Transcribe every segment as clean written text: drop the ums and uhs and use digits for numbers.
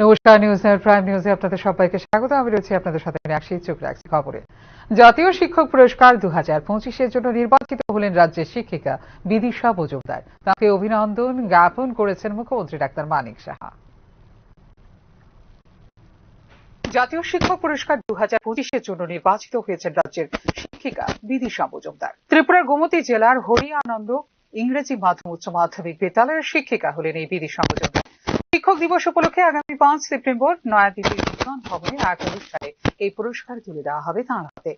নমস্কার, news now prime নিউজে আপনাদের সবাইকে স্বাগত। আমি রয়েছি আপনাদের সাথে রাখছি চোখ রাখছি খবরে। জাতীয় শিক্ষক পুরস্কার 2025-এর জন্য নির্বাচিত হলেন রাজ্যের শিক্ষিকা বিদিশা মজুমদার। তাকে অভিনন্দন জ্ঞাপন করেছেন মুখ্যমন্ত্রী ডাক্তার মানিক সাহা। জাতীয় শিক্ষক পুরস্কার 2025-এর জন্য নির্বাচিত হয়েছেন রাজ্যের শিক্ষিকা বিদিশা মজুমদার। ত্রিপুরার গোমতী জেলার হরিয়ানন্দ ইংরেজি মাধ্যম উচ্চ মাধ্যমিক বিদ্যালয়ের শিক্ষিকা হলেন এই বিদিশা মজুমদার। শিক্ষক দিবস উপলক্ষে আগামী 5 সেপ্টেম্বর নয়াদিল্লির বিজ্ঞান ভবনে এক অনুষ্ঠানে এই পুরস্কার তুলে দেওয়া হবে তাঁর হাতে।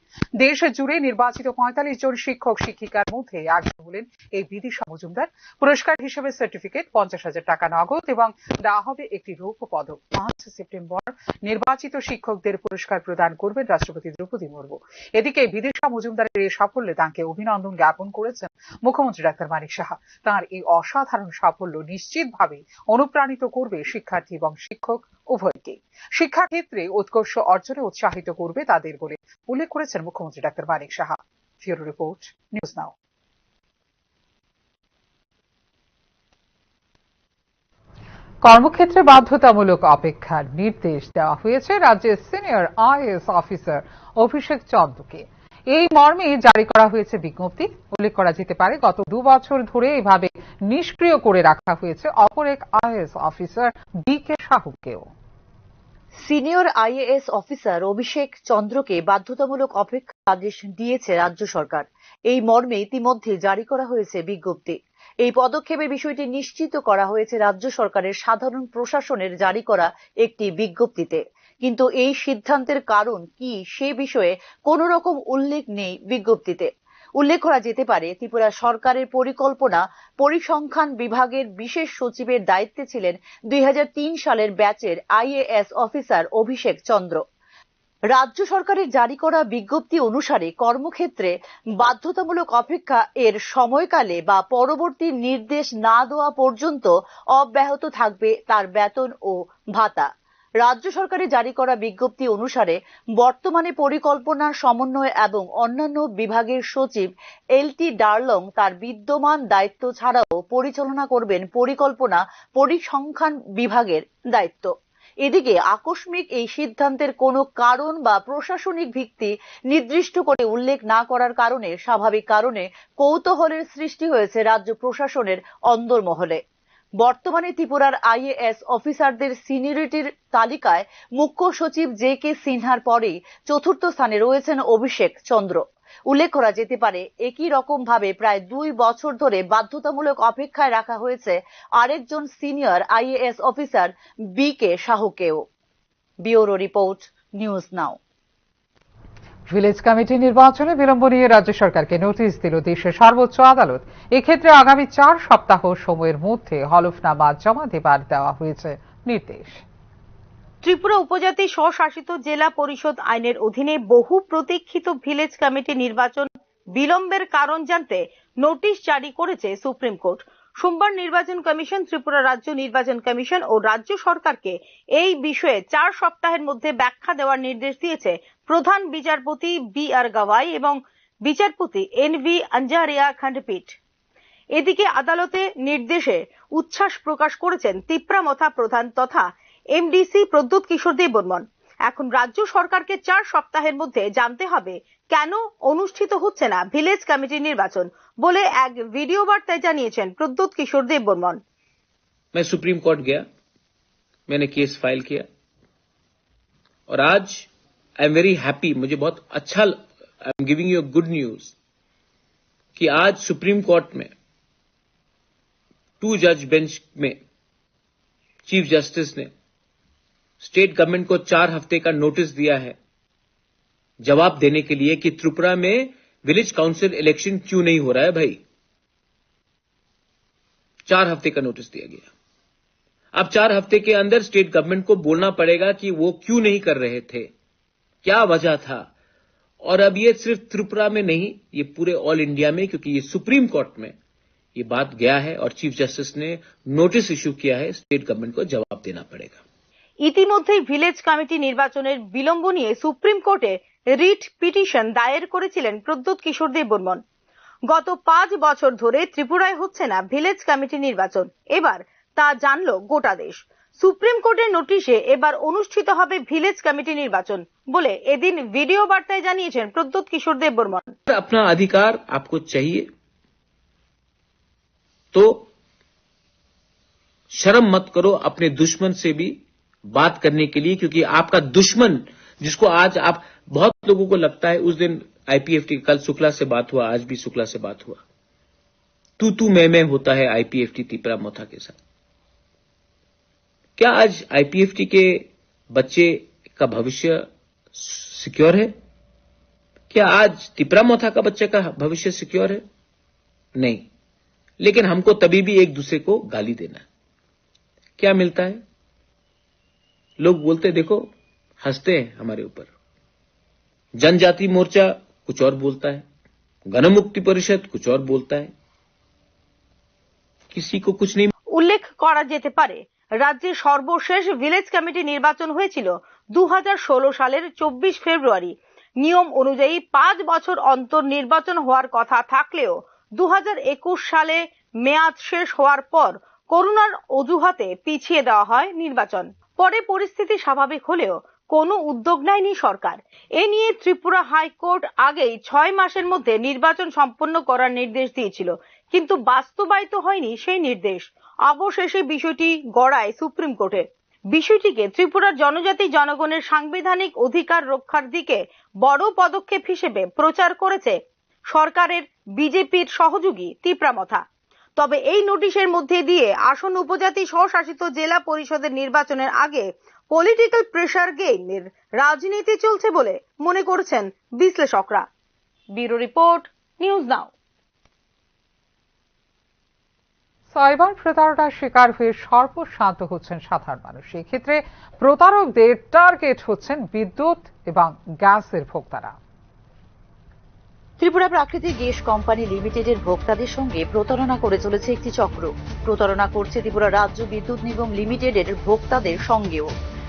দেশ জুড়ে নির্বাচিত 45 জন শিক্ষক শিক্ষিকার মধ্যে একজন হলেন এই বিদিশা মজুমদার। পুরস্কার হিসেবে সার্টিফিকেট, 50,000 টাকা নগদ এবং দেওয়া হবে একটি রৌপ্য পদক। 5 সেপ্টেম্বর নির্বাচিত শিক্ষকদের পুরস্কার প্রদান করবেন রাষ্ট্রপতি দ্রৌপদী মুর্মু। এদিকে বিদিশা মজুমদারের এই সাফল্যে তাঁকে অভিনন্দন জ্ঞাপন করেছেন মুখ্যমন্ত্রী ডাক্তার মানিক সাহা। তাঁর এই অসাধারণ সাফল্য নিশ্চিতভাবে অনুপ্রাণিত করবে শিক্ষার্থী এবং শিক্ষক উভয়কে। শিক্ষাক্ষেত্রে উৎকর্ষ অর্জনে উৎসাহিত করবে তাদের বলে উল্লেখ করেছেন মুখ্যমন্ত্রী doctor Manik Saha. Bureau report, news now. কর্মক্ষেত্রে বাধ্যতামূলক অপেক্ষার নির্দেশ দেওয়া হয়েছে রাজ্যের সিনিয়র আইএএস অফিসার অভিষেক চন্দ্রকে। এই মর্মে জারি করা হয়েছে বিজ্ঞপ্তি। উল্লেখ করা যেতে পারে, গত 2 বছর ধরে এভাবে নিষ্ক্রিয় করে রাখা হয়েছে অপর এক আইএএস অফিসার বি.কে. সাহুকেও। সিনিয়র আইএএস অফিসার অভিষেক চন্দ্রকে বাধ্যতামূলক অপেক্ষা আদেশ দিয়েছে রাজ্য সরকার। এই মর্মে ইতিমধ্যে জারি করা হয়েছে বিজ্ঞপ্তি। এই পদক্ষেপের বিষয়টি নিশ্চিত করা হয়েছে রাজ্য সরকারের সাধারণ প্রশাসনের জারি করা একটি বিজ্ঞপ্তিতে। কিন্তু এই সিদ্ধান্তের কারণ কি সে বিষয়ে কোনো রকম উল্লেখ নেই বিজ্ঞপ্তিতে। উল্লেখ করা যেতে পারে, ত্রিপুরা সরকারের পরিকল্পনা পরিসংখ্যান বিভাগের বিশেষ সচিবের দায়িত্বে ছিলেন 2003 সালের ব্যাচের আইএএস অফিসার অভিষেক চন্দ্র। রাজ্য সরকারের জারি করা বিজ্ঞপ্তি অনুসারে কর্মক্ষেত্রে বাধ্যতামূলক অপেক্ষা এর সময়কালে বা পরবর্তী নির্দেশ না দেওয়া পর্যন্ত অব্যাহত থাকবে তার বেতন ও ভাতা। রাজ্য সরকারের জারি করা বিজ্ঞপ্তি অনুসারে বর্তমানে পরিকল্পনা, সমন্বয় এবং অন্যান্য বিভাগের সচিব এল.টি. ডার্লং তার বিদ্যমান দায়িত্ব ছাড়াও পরিচালনা করবেন পরিকল্পনা পরিসংখ্যান বিভাগের দায়িত্ব। এদিকে আকস্মিক এই সিদ্ধান্তের কোনো কারণ বা প্রশাসনিক ভিত্তি নির্দিষ্ট করে উল্লেখ না করার কারণে স্বাভাবিক কারণে কৌতূহলের সৃষ্টি হয়েছে রাজ্য প্রশাসনের অন্দরমহলে। বর্তমানে ত্রিপুরার আইএএস অফিসারদের সিনিয়রিটির তালিকায় মুখ্য সচিব জে.কে. সিনহার পরেই 4র্থ স্থানে রয়েছেন অভিষেক চন্দ্র। উল্লেখ করা যেতে পারে, একই রকম ভাবে প্রায় 2 বছর ধরে বাধ্যতামূলক অপেক্ষায় রাখা হয়েছে আরেকজন সিনিয়র আইএএস অফিসার বি.কে. সাহুকেও। Bureau report, news now. Village committee নির্বাচনে বিলম্ব নিয়ে রাজ্য সরকারকে নোটিশ দিল দেশের সর্বোচ্চ আদালত। এক্ষেত্রে আগামী 4 সপ্তাহ সময়ের মধ্যে হলফনামা জমা দেবার দেওয়া হয়েছে নির্দেশ। ত্রিপুরা উপজাতি স্বশাসিত জেলা পরিষদ আইনের অধীনে বহু প্রতীক্ষিত ভিলেজ কমিটি নির্বাচন বিলম্বের কারণ জানতে নোটিশ জারি করেছে সুপ্রিম কোর্ট। সোমবার নির্বাচন কমিশন, ত্রিপুরা রাজ্য নির্বাচন কমিশন ও রাজ্য সরকারকে এই বিষয়ে 4 সপ্তাহের মধ্যে ব্যাখ্যা দেওয়ার নির্দেশ দিয়েছে প্রধান বিচারপতি বি.আর. গাওয়াই এবং বিচারপতি এন.ভি. আঞ্জারিয়া খণ্ডপীঠ। এদিকে আদালতে নির্দেশে উচ্ছ্বাস প্রকাশ করেছেন তিপ্রামথা প্রধান তথা এমডিসি প্রদ্যুৎ কিশোর দেববর্মন। এখন রাজ্য সরকারকে 4 সপ্তাহের মধ্যে জানতে হবে কেন অনুষ্ঠিত হচ্ছে না ভিলেজ কমিটি নির্বাচন বলে এক ভিডিও বার্তায় জানিয়েছেন প্রদ্যুৎ কিশোর দেববর্মন। मैं सुप्रीम कोर्ट गया, मैंने केस फाइल किया और आज आई एम वेरी हैप्पी, मुझे बहुत अच्छा, I am giving you good news कि आज सुप्रीम कोर्ट में 2 जज बेंच में चीफ जस्टिस ने स्टेट गवर्नमेंट को 4 हफ्ते का नोटिस दिया है जवाब देने के लिए कि त्रिपुरा में विलेज काउंसिल इलेक्शन क्यों नहीं हो रहा है भाई। 4 हफ्ते का नोटिस दिया गया। अब 4 हफ्ते के अंदर स्टेट गवर्नमेंट को बोलना पड़ेगा कि वो क्यों नहीं कर रहे थे, क्या वजह था। और अब ये सिर्फ त्रिपुरा में नहीं, ये पूरे ऑल इंडिया में, क्योंकि ये सुप्रीम कोर्ट में ये बात गया है और चीफ जस्टिस ने नोटिस इश्यू किया है, स्टेट गवर्नमेंट को जवाब देना पड़ेगा। ইতিমধ্যেই ভিলেজ কমিটি নির্বাচনের বিলম্ব নিয়ে সুপ্রিম কোর্টে রিট পিটিশন দায়ের করেছিলেন প্রদ্যুৎ কিশোর দেববর্মন। গত 5 বছর ধরে ত্রিপুরায় হচ্ছে না ভিলেজ কমিটি নির্বাচন, এবার তা জানলো গোটা দেশ। সুপ্রিম কোর্টের নোটিশে এবার অনুষ্ঠিত হবে ভিলেজ কমিটি নির্বাচন বলে এদিন ভিডিও বার্তায় জানিয়েছেন প্রদ্যোৎ কিশোর দেববর্মন। अपना अधिकार आपको चाहिए तो शर्म मत करो अपने दुश्मन से भी बात करने के लिए, क्योंकि आपका दुश्मन जिसको आज आप बहुत लोगों को लगता है, उस दिन आईपीएफटी कल शुक्ला से बात हुआ, आज भी शुक्ला से बात हुआ, तू मैं होता है आईपीएफटी तिपरा मोथा के साथ। क्या आज आईपीएफटी के बच्चे का भविष्य सिक्योर है? क्या आज तिपरा मोथा का बच्चे का भविष्य सिक्योर है? नहीं। लेकिन हमको तभी भी एक दूसरे को गाली देना है। क्या मिलता है? लोग बोलते देखो, हंसते हैं हमारे ऊपर। जनजाति मोर्चा कुछ और बोलता है, गणमुक्ति परिषद कुछ और बोलता है, किसी को कुछ नहीं। উল্লেখ করা যেতে পারে, রাজ্যে সর্বশেষ ভিলেজ কমিটি নির্বাচন হয়েছিল 2016 সালের 24 ফেব্রুয়ারি। নিয়ম অনুযায়ী 5 বছর অন্তর নির্বাচন হওয়ার কথা থাকলেও 2021 সালে মেয়াদ শেষ হওয়ার পর করোনার অজুহাতে পিছিয়ে দেওয়া হয় নির্বাচন। পরে পরিস্থিতি স্বাভাবিক হলেও কোনো উদ্যোগ নেয়নি সরকার। এ নিয়ে ত্রিপুরা হাইকোর্ট আগেই 6 মাসের মধ্যে নির্বাচন সম্পন্ন করার নির্দেশ দিয়েছিল, কিন্তু বাস্তবায়িত হয়নি সেই নির্দেশ। অবশেষে বিষয়টি গড়ায় সুপ্রিম কোর্টে। বিষয়টিকে ত্রিপুরার জনজাতি জনগণের সাংবিধানিক অধিকার রক্ষার দিকে বড় পদক্ষেপ হিসেবে প্রচার করেছে সরকারের বিজেপির সহযোগী তিপ্রামথা। তবে এই নোটিশের মধ্যে দিয়ে আসন্ন উপজাতি স্বশাসিত জেলা পরিষদের নির্বাচনের আগে পলিটিক্যাল প্রেসার গেইনের রাজনীতি চলছে বলে মনে করছেন বিশ্লেষকরা। ব্যুরো রিপোর্ট, নিউজ নাও। সাইবার প্রতারণার শিকার হয়ে সর্বশান্ত হচ্ছেন সাধারণ মানুষ। এক্ষেত্রে প্রতারকদের টার্গেট হচ্ছেন বিদ্যুৎ এবং গ্যাসের ভোক্তারা। ত্রিপুরা প্রাকৃতিক গ্যাস কোম্পানি লিমিটেডের ভোক্তাদের সঙ্গে প্রতারণা করে চলেছে একটি চক্র। প্রতারণা করছে ত্রিপুরা রাজ্য বিদ্যুৎ নিগম লিমিটেডের ভোক্তাদের সঙ্গেও।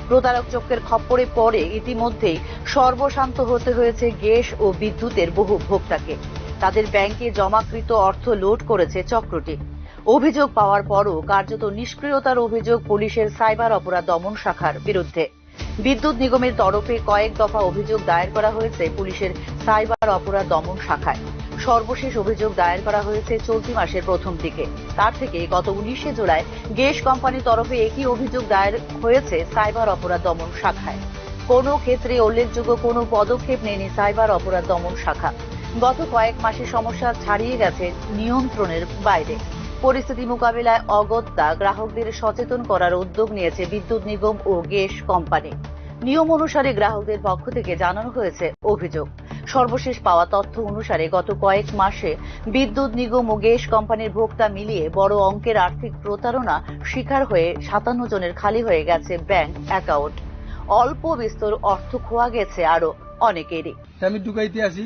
প্রতারক চক্রের খপ্পরে পড়ে ইতিমধ্যেই সর্বশান্ত হতে হয়েছে গ্যাস ও বিদ্যুতের বহু ভোক্তাকে। তাদের ব্যাংকে জমাকৃত অর্থ লোড করেছে চক্রটি। অভিযোগ পাওয়ার পরও কার্যত নিষ্ক্রিয়তার অভিযোগ পুলিশের সাইবার অপরাধ দমন শাখার বিরুদ্ধে। বিদ্যুৎ নিগমের তরফে কয়েক দফা অভিযোগ দায়ের করা হয়েছে পুলিশের সাইবার অপরাধ দমন শাখায়। সর্বশেষ অভিযোগ দায়ের করা হয়েছে চলতি মাসের প্রথম দিকে। তার থেকে গত 19 জুলাই গ্যাস কোম্পানির তরফে একই অভিযোগ দায়ের হয়েছে সাইবার অপরাধ দমন শাখায়। কোনো ক্ষেত্রে উল্লেখযোগ্য কোনো পদক্ষেপ নেয়নি সাইবার অপরাধ দমন শাখা। গত কয়েক মাসে সমস্যা ছাড়িয়ে গেছে নিয়ন্ত্রণের বাইরে। পরিস্থিতি মোকাবিলায় অগত্যা গ্রাহকদের সচেতন করার উদ্যোগ নিয়েছে বিদ্যুৎ নিগম ও গ্যাস কোম্পানি। নিয়ম অনুসারে গ্রাহকদের পক্ষ থেকে জানানো হয়েছে অভিযোগ। সর্বশেষ পাওয়া তথ্য অনুসারে গত কয়েক মাসে বিদ্যুৎ নিগম ও গ্যাস কোম্পানির ভোক্তা মিলিয়ে বড় অঙ্কের আর্থিক প্রতারণা শিকার হয়ে 57 জনের খালি হয়ে গেছে ব্যাংক অ্যাকাউন্ট। অল্প বিস্তর অর্থ খোয়া গেছে আরো অনেকেরই। আমি ঢুকাইতে আসি,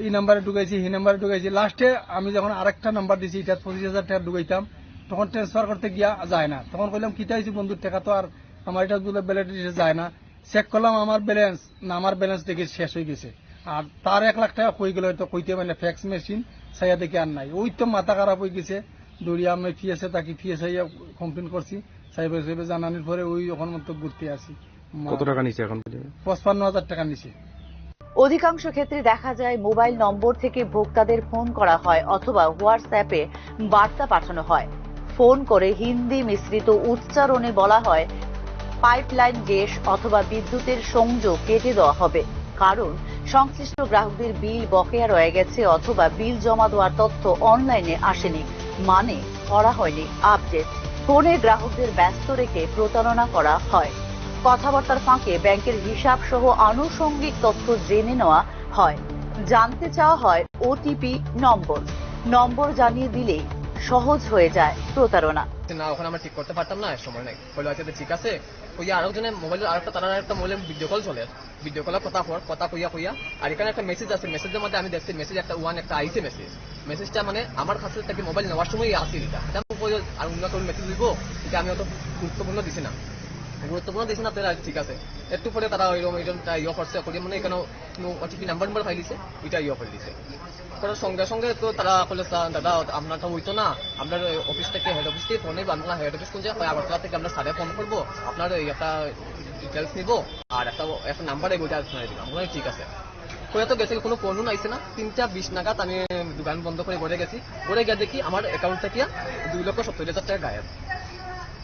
এই নাম্বারে ঢুকাইছি, এই নাম্বারে ঢুকাইছি। লাস্টে আমি যখন আরেকটা নাম্বার দিছি, এটা 25,000 টাকা ঢুকাইতাম, তখন ট্রান্সফার করতে গিয়া যায় না। তখন কইলাম কিটা হয়েছি বন্ধুর টাকা তো আর আমার এটা ব্যালেন্স যায় না। চেক করলাম আমার ব্যালেন্স না, আমার ব্যালেন্স দেখে শেষ হয়ে গেছে। আর তার 1 লাখ টাকা হয়ে গেল, হয়তো কইতে মানে ফ্যাক্স মেশিন সাইয়া দেখে আর নাই। ওই তো মাথা খারাপ হয়ে গেছে। দৌড়িয়া আমি ফিয়েছে তাকে ফিয়েছে কমপ্লেন করছি। সাইবার সাহেবে জানানোর পরে ওই ওখান মতো ঘুরতে আসি। কত টাকা নিছে এখন? 55,000 টাকা নিছে। অধিকাংশ ক্ষেত্রে দেখা যায় মোবাইল নম্বর থেকে ভোক্তাদের ফোন করা হয় অথবা হোয়াটসঅ্যাপে বার্তা পাঠানো হয়। ফোন করে হিন্দি মিশ্রিত উচ্চারণে বলা হয় পাইপলাইন গ্যাস অথবা বিদ্যুতের সংযোগ কেটে দেওয়া হবে, কারণ সংশ্লিষ্ট গ্রাহকদের বিল বকেয়া রয়ে গেছে অথবা বিল জমা দেওয়ার তথ্য অনলাইনে আসেনি, মানে করা হয়নি আপডেট। ফোনে গ্রাহকদের ব্যস্ত রেখে প্রতারণা করা হয়। কথাবার্তার ফাঁকে ব্যাংকের হিসাব সহ আনুষঙ্গিক তথ্য জেনে নেওয়া হয়। জানতে চাওয়া হয় ওটিপি নম্বর জানিয়ে দিলেই সহজ হয়ে যায় প্রতারণা। না, ওখানে আমরা ঠিক করতে পারতাম না, সময় নাই। বললো আচ্ছা ঠিক আছে। ওই আরেকজনের মোবাইলের আরেকটা মোবাইলে ভিডিও কল চলে, ভিডিও কলের কথা কইয়া আর এখানে একটা মেসেজ আছে। মেসেজের মধ্যে আমি দেখছি মেসেজ একটা আইসি মেসেজটা মানে আমার কাছে থেকে মোবাইল নেওয়ার সময় আসি। এটা আর অন্য কেউ মেসেজ দিব, এটা আমি অত গুরুত্বপূর্ণ দিছি না। ঠিক আছে। একটু পরে তারা ওইরকম করছে, মানে এখানে ওটিপি নাম্বার ফাইল দিছে, ওইটা করে দিছে। করার সঙ্গে সঙ্গে তো তারা বলে দাদা আপনার তো হইতো না, আপনার অফিস থেকে হেড অফিস থেকে ফোন নিবো, আপনার হেড অফিস কোন জায়গায় আগরতলা থেকে আমরা স্যারে ফোন করবো, আপনার একটা ডিটেলস নিবো আর একটা নাম্বার ওইটা শোনাই দিলাম। ঠিক আছে করে তো গেছে, কোনো ফোনও নাইছে না। 3:20 নাগাদ আমি দোকান বন্ধ করে ঘরে গেছি, ঘরে গিয়ে দেখি আমার অ্যাকাউন্ট থেকে 2,70,000 টাকা গায়েব।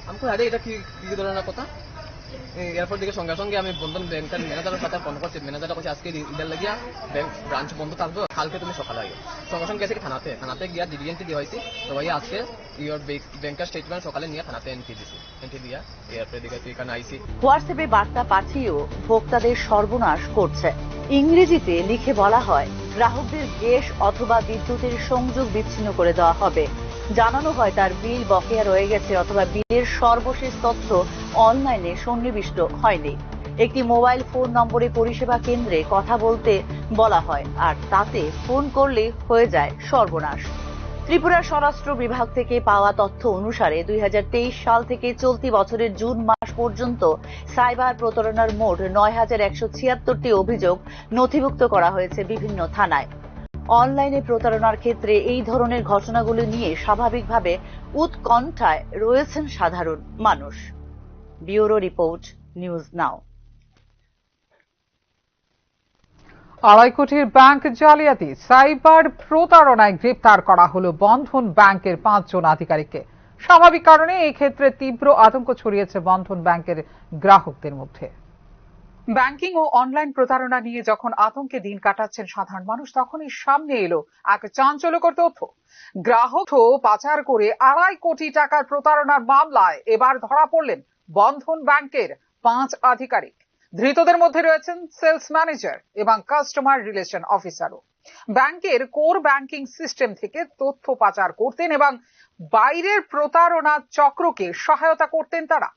আমি আরে এটা কি ধরনের কথা। এরপর দিকে সঙ্গে সঙ্গে আমি বন্ধন ব্যাংকের ম্যানেজারের সাথে ফোন করছি, ম্যানেজারটা বলছে আজকে ঈদের লাগিয়া ব্যাংক ব্রাঞ্চ বন্ধ থাকবে, কালকে তুমি সকালে আইও। সঙ্গে সঙ্গে গেছে থানাতে গিয়া ডিভিডেন্ট দিয়ে হয়েছি, তো ভাই আজকে ইয়োর ব্যাংকের স্টেটমেন্ট সকালে নিয়ে থানাতে এন্ট্রি দিয়া এরপরে দিকে এখানে আইসি। হোয়াটসঅ্যাপে বার্তা পাঠিয়েও ভোক্তাদের সর্বনাশ করছে। ইংরেজিতে লিখে বলা হয় গ্রাহকদের গ্যাস অথবা বিদ্যুতের সংযোগ বিচ্ছিন্ন করে দেওয়া হবে। জানানো হয় তার বিল বকেয়া রয়ে গেছে অথবা বিলের সর্বশেষ তথ্য অনলাইনে সন্নিবিষ্ট হয়নি। একটি মোবাইল ফোন নম্বরে পরিষেবা কেন্দ্রে কথা বলতে বলা হয়, আর তাতে ফোন করলে হয়ে যায় সর্বনাশ। ত্রিপুরা স্বরাষ্ট্র বিভাগ থেকে পাওয়া তথ্য অনুসারে 2023 সাল থেকে চলতি বছরের জুন মাস পর্যন্ত সাইবার প্রতারণার মোট 9,176টি অভিযোগ নথিভুক্ত করা হয়েছে বিভিন্ন থানায়। অনলাইনে প্রতারণার ক্ষেত্রে এই ধরনের ঘটনাগুলো নিয়ে স্বাভাবিকভাবে উৎকণ্ঠায় রয়েছেন সাধারণ মানুষ। ব্যুরো রিপোর্ট, নিউজ নাও। 2.5 কোটির ব্যাংক জালিয়াতি, সাইবার প্রতারণায় গ্রেপ্তার করা হলো বন্ধন ব্যাংকের 5 জন আধিকারিককে। স্বাভাবিক কারণে এই ক্ষেত্রে তীব্র আতঙ্ক ছড়িয়েছে বন্ধন ব্যাংকের গ্রাহকদের মধ্যে। ব্যাংকিং ও অনলাইন প্রতারণা নিয়ে যখন আতঙ্কে দিন কাটাচ্ছেন সাধারণ মানুষ, তখনই সামনে এলো এক চাঞ্চল্যকর তথ্য। গ্রাহক পাচার করে 2.5 কোটি টাকার প্রতারণার মামলায় এবার ধরা পড়লেন বন্ধন ব্যাংকের 5 আধিকারিক। ধৃতদের মধ্যে রয়েছেন সেলস ম্যানেজার এবং কাস্টমার রিলেশন অফিসারও। ব্যাংকের কোর ব্যাংকিং সিস্টেম থেকে তথ্য পাচার করতেন এবং বাইরের প্রতারণা চক্রকে সহায়তা করতেন তারা।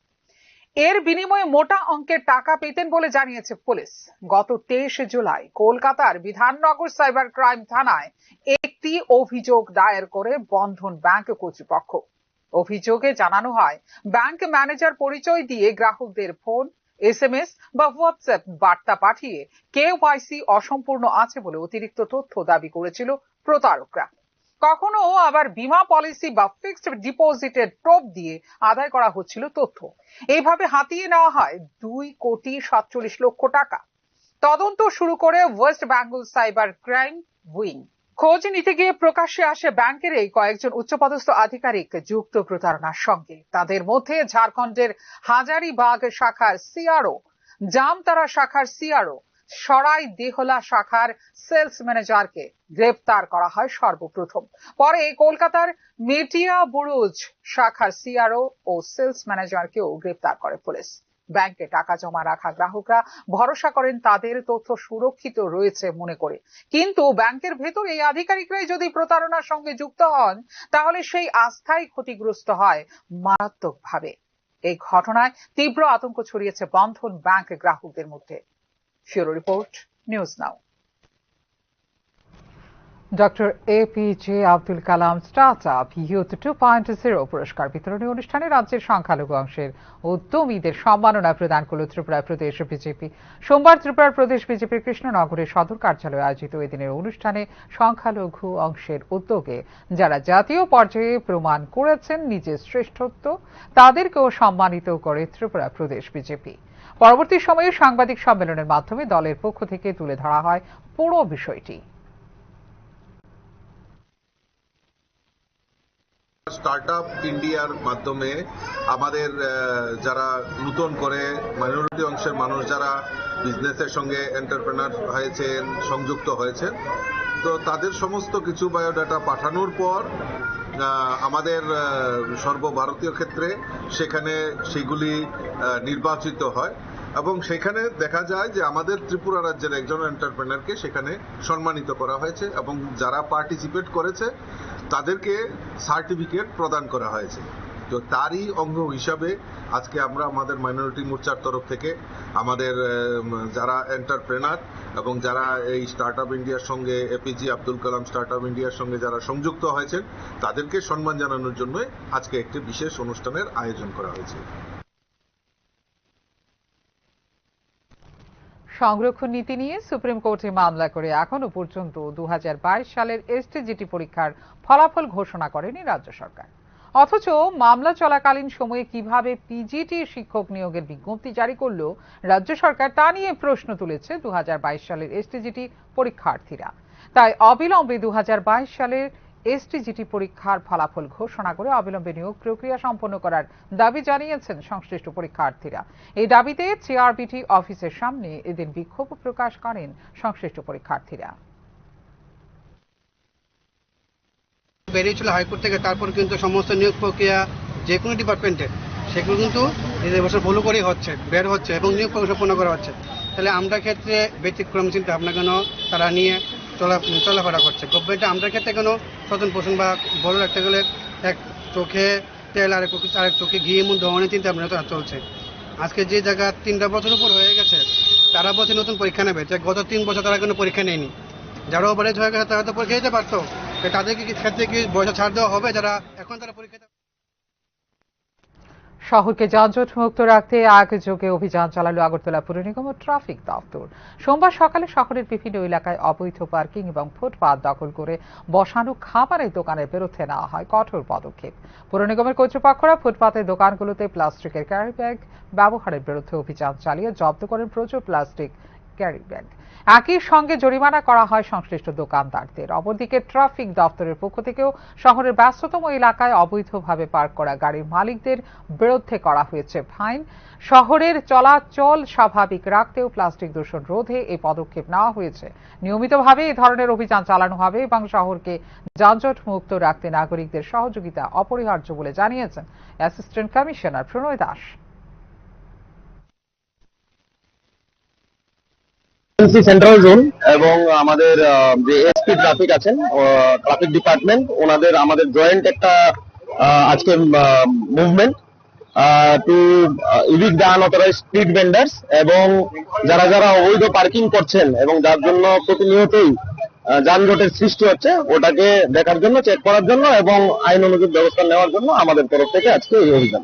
এর বিনিময়ে মোটা অঙ্কের টাকা পেতেন বলে জানিয়েছে পুলিশ। গত 23 জুলাই কলকাতার বিধাননগর সাইবার ক্রাইম থানায় একটি অভিযোগ দায়ের করে বন্ধন ব্যাংক কর্তৃপক্ষ। অভিযোগে জানানো হয়, ব্যাংক ম্যানেজার পরিচয় দিয়ে গ্রাহকদের ফোন, SMS বা হোয়াটসঅ্যাপ বার্তা পাঠিয়ে KYC অসম্পূর্ণ আছে বলে অতিরিক্ত তথ্য দাবি করেছিল প্রতারকরা। কখনো আবার বীমা পলিসি বা ফিক্সড ডিপোজিটের টোপ দিয়ে আদায় করা হচ্ছিল তথ্য। এইভাবে হাতিয়ে নেওয়া হয় 2,47 লক্ষ টাকা। তদন্ত শুরু করে West Bengal cyber crime wing. খোঁজ নিতে গিয়ে প্রকাশ্যে আসে ব্যাংকের এই কয়েকজন উচ্চপদস্থ আধিকারিক যুক্ত প্রতারণার সঙ্গে। তাদের মধ্যে ঝাড়খণ্ডের হাজারিবাগ শাখার CRO, জামতারা শাখার CRO, সরাই দেহলা শাখার সেলস ম্যানেজারকে গ্রেপ্তার করা হয় সর্বপ্রথম। পরে কলকাতার মেটিয়া বুরুজ শাখার CRO ও সেলস ম্যানেজারকেও গ্রেপ্তার করে পুলিশ। ব্যাংকে টাকা জমা রাখা গ্রাহকরা ভরসা করেন তাদের তথ্য সুরক্ষিত রয়েছে মনে করে, কিন্তু ব্যাংকের ভেতর এই আধিকারিকরাই যদি প্রতারণার সঙ্গে যুক্ত হন, তাহলে সেই আস্থাই ক্ষতিগ্রস্ত হয় মারাত্মকভাবে। এই ঘটনায় তীব্র আতঙ্ক ছড়িয়েছে বন্ধন ব্যাংক গ্রাহকদের মধ্যে। Bureau report, news now. Doctor APJ Abdul Kalam startup youth 2.0 পুরস্কার বিতরণী অনুষ্ঠানে রাজ্যের সংখ্যালঘু অংশের উদ্যমীদের সম্মাননা প্রদান করল ত্রিপুরা প্রদেশ বিজেপি। সোমবার ত্রিপুরা প্রদেশ বিজেপির কৃষ্ণনগরের সদর কার্যালয়ে আয়োজিত এদিনের অনুষ্ঠানে সংখ্যালঘু অংশের উদ্যোগে যারা জাতীয় পর্যায়ে প্রমাণ করেছেন নিজের শ্রেষ্ঠত্ব, তাদেরকেও সম্মানিত করে ত্রিপুরা প্রদেশ বিজেপি। পরবর্তী সময়ে সাংবাদিক সম্মেলনের মাধ্যমে দলের পক্ষ থেকে তুলে ধরা হয় পুরো বিষয়টি। স্টার্টআপ ইন্ডিয়ার মাধ্যমে আমাদের যারা নতুন করে মাইনরিটি অংশের মানুষ যারা বিজনেসের সঙ্গে এন্টারপ্রেনার হয়েছেন, সংযুক্ত হয়েছেন, তো তাদের সমস্ত কিছু বায়োডাটা পাঠানোর পর আমাদের সর্বভারতীয় ক্ষেত্রে সেখানে সেগুলি নির্বাচিত হয় এবং সেখানে দেখা যায় যে আমাদের ত্রিপুরা রাজ্যের একজন এন্টারপ্রেনারকে সেখানে সম্মানিত করা হয়েছে এবং যারা পার্টিসিপেট করেছে তাদেরকে সার্টিফিকেট প্রদান করা হয়েছে। তো তারই অঙ্গ হিসাবে আজকে আমরা আমাদের মাইনরিটি মোর্চার তরফ থেকে আমাদের যারা এন্টারপ্রেনার এবং যারা এই স্টার্টআপ ইন্ডিয়ার সঙ্গে APJ আব্দুল কালাম স্টার্টআপ ইন্ডিয়ার সঙ্গে যারা সংযুক্ত হয়েছেন তাদেরকে সম্মান জানানোর জন্য আজকে একটি বিশেষ অনুষ্ঠানের আয়োজন করা হয়েছে। সংরক্ষণ নীতি নিয়ে সুপ্রিম কোর্টে মামলা করে এখনো পর্যন্ত 2022 সালের এসটিজিটি পরীক্ষার ফলাফল ঘোষণা করেনি রাজ্য সরকার। অথচ মামলা চলাকালীন সময়ে কিভাবে পিজিটি শিক্ষক নিয়োগের বিজ্ঞপ্তি জারি করল রাজ্য সরকার তা নিয়ে প্রশ্ন তুলেছে 2022 সালের এসটিজিটি পরীক্ষার্থীরা। তাই অবিলম্বে 2022 সালের এসটিজিটি পরীক্ষার ফলাফল ঘোষণা করে অবিলম্বে নিয়োগ প্রক্রিয়া সম্পন্ন করার দাবি জানিয়েছেন সংশ্লিষ্ট পরীক্ষার্থীরা। এই দাবিতে সিআরবিটি অফিসের সামনে এদিন বিক্ষোভ প্রকাশ করেন সংশ্লিষ্ট পরীক্ষার্থীরা। বেরিয়েছিল হাইকোর্ট থেকে, তারপর কিন্তু সমস্ত নিয়োগ প্রক্রিয়া যে কোনো ডিপার্টমেন্টের সেগুলো কিন্তু এই বছর ভুল করেই হচ্ছে, বের হচ্ছে এবং নিয়োগ প্রক্রিয়া সম্পন্ন করা হচ্ছে। তাহলে আমরা ক্ষেত্রে ব্যতিক্রম চিন্তা ভাবনা কেন তারা নিয়ে চলাফেরা করছে? গভর্নমেন্টে আমরা ক্ষেত্রে কেন স্বতন পোষণ বা বড় রাখতে গেলে এক চোখে তেল আরেক চোখে ঘি এমন ধরনের চিন্তা ভাবনা তারা চলছে। আজকে যে জায়গা 3টা বছর উপর হয়ে গেছে, তারা বলছে নতুন পরীক্ষা নেবে, যে গত 3 বছর তারা কোনো পরীক্ষা নেয়নি। যারা ওভারেজ হয়ে গেছে তারা তো পরীক্ষা দিতে পারতো, তাদেরকে ক্ষেত্রে কি বয়স ছাড় দেওয়া হবে যারা এখন তারা পরীক্ষা? শহরকে যানজট মুক্ত রাখতে একযোগে অভিযান চালালো আগরতলা পুর নিগম ও ট্রাফিক দপ্তর। সোমবার সকালে শহরের বিভিন্ন এলাকায় অবৈধ পার্কিং এবং ফুটপাত দখল করে বসানো খাবারের দোকানের বিরুদ্ধে নেওয়া হয় কঠোর পদক্ষেপ। পুর নিগমের কর্তৃপক্ষরা ফুটপাতের দোকানগুলোতে প্লাস্টিকের ক্যারি ব্যাগ ব্যবহারের বিরুদ্ধে অভিযান চালিয়ে জব্দ করেন প্রচুর প্লাস্টিক ক্যারি ব্যাগ। একই সঙ্গে জরিমানা করা হয় সংশ্লিষ্ট দোকানদারদের। অপরদিকে ট্রাফিক দপ্তরের পক্ষ থেকেও শহরের ব্যস্ততম এলাকায় অবৈধভাবে পার্ক করা গাড়ির মালিকদের বিরুদ্ধে করা হয়েছে ফাইন। শহরের চলাচল স্বাভাবিক রাখতেও প্লাস্টিক দূষণ রোধে এই পদক্ষেপ নেওয়া হয়েছে। নিয়মিতভাবে এই ধরনের অভিযান চালানো হবে এবং শহরকে যানজট মুক্ত রাখতে নাগরিকদের সহযোগিতা অপরিহার্য বলে জানিয়েছেন assistant commissioner Pranay Das. Central zone এবং আমাদের যে এসপি ট্রাফিক আছেন, ট্রাফিক ডিপার্টমেন্ট, ওনাদের আমাদের জয়েন্ট একটা আজকে movement to evict the unauthorised street vendors এবং যারা যারা অবৈধ পার্কিং করছেন এবং যার জন্য প্রতিনিয়তই যানজটের সৃষ্টি হচ্ছে, ওটাকে দেখার জন্য, চেক করার জন্য এবং আইন অনুযায়ী ব্যবস্থা নেওয়ার জন্য আমাদের তরফ থেকে আজকে এই অভিযান।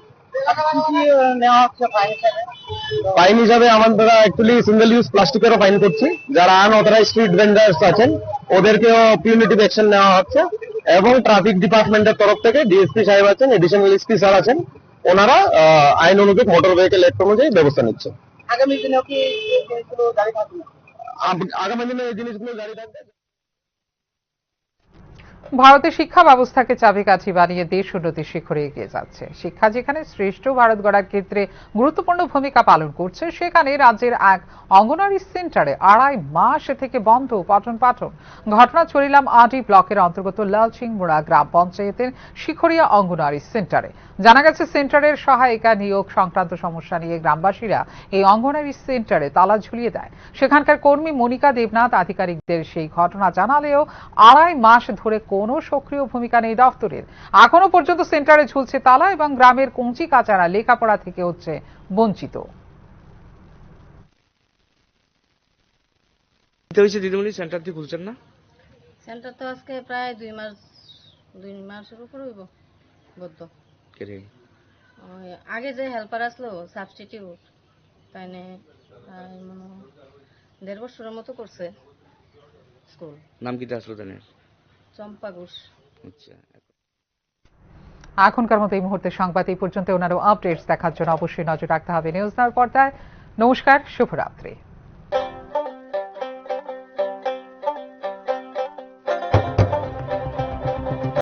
ফাইন হিসাবে আমরা অ্যাকচুয়ালি সিঙ্গেল ইউজ প্লাস্টিকেরও ফাইন করছি। যারা আনঅথরাইজড স্ট্রিট ভেন্ডার্স আছেন ওদেরকেও পিউনিটিভ অ্যাকশন নেওয়া হচ্ছে এবং ট্রাফিক ডিপার্টমেন্টের তরফ থেকে ডিএসপি সাহেব আছেন, এডিশনাল এসপি স্যার আছেন, ওনারা আইন অনুযায়ী মোটর ভেহিকেল অ্যাক্ট অনুযায়ী ব্যবস্থা নিচ্ছে। আগামী দিনে কি জারি থাকবে? আগামী দিনে এই জিনিসগুলো জারি থাকবে। ভারতের শিক্ষা ব্যবস্থাকে চাবিকাঠি বানিয়ে দেশ উন্নতির শিখরে এগিয়ে যাচ্ছে। শিক্ষা যেখানে শ্রেষ্ঠ ভারত গড়ার ক্ষেত্রে গুরুত্বপূর্ণ ভূমিকা পালন করছে, সেখানে রাজ্যের এক অঙ্গনওয়াড়ি সেন্টারে 2.5 মাস থেকে বন্ধ পঠন পাঠন। ঘটনা চরিলাম আটি ব্লকের অন্তর্গত লালচিংমুড়া গ্রাম পঞ্চায়েতের শিখরিয়া অঙ্গনওয়াড়ি সেন্টারে। জানা গেছে, সেন্টারের সহায়িকা নিয়োগ সংক্রান্ত সমস্যা নিয়ে গ্রামবাসীরা এই অঙ্গনওয়াড়ি সেন্টারে তালা ঝুলিয়ে দেয়। সেখানকার কর্মী মনিকা দেবনাথ আধিকারিকদের সেই ঘটনা জানালেও 2.5 মাস ধরে কোনো সক্রিয় ভূমিকা নেই দপ্তরের। এখনো পর্যন্ত সেন্টারে ঝুলছে তালা এবং গ্রামের কঞ্চি কাচারা লেখাপড়া থেকে হচ্ছে বঞ্চিত। দিদিমণি সেন্টার দিয়ে খুলছেন না? সেন্টার তো আজকে প্রায় 2 মাসের উপর হইব বদ্ধ। আগে যে হেল্পার আসলো সাবস্টিটিউট, তাই 1.5 বছরের মতো করছে স্কুল। নাম কি আসলো জানেন? চম্পা ঘোষ। আচ্ছা, এখনকার মতো এই মুহূর্তে সংবাদ এই পর্যন্ত। ওনারও আপডেটস দেখার জন্য অবশ্যই নজর রাখতে হবে নিউজ নাওর পর্দায়। নমস্কার, শুভরাত্রি।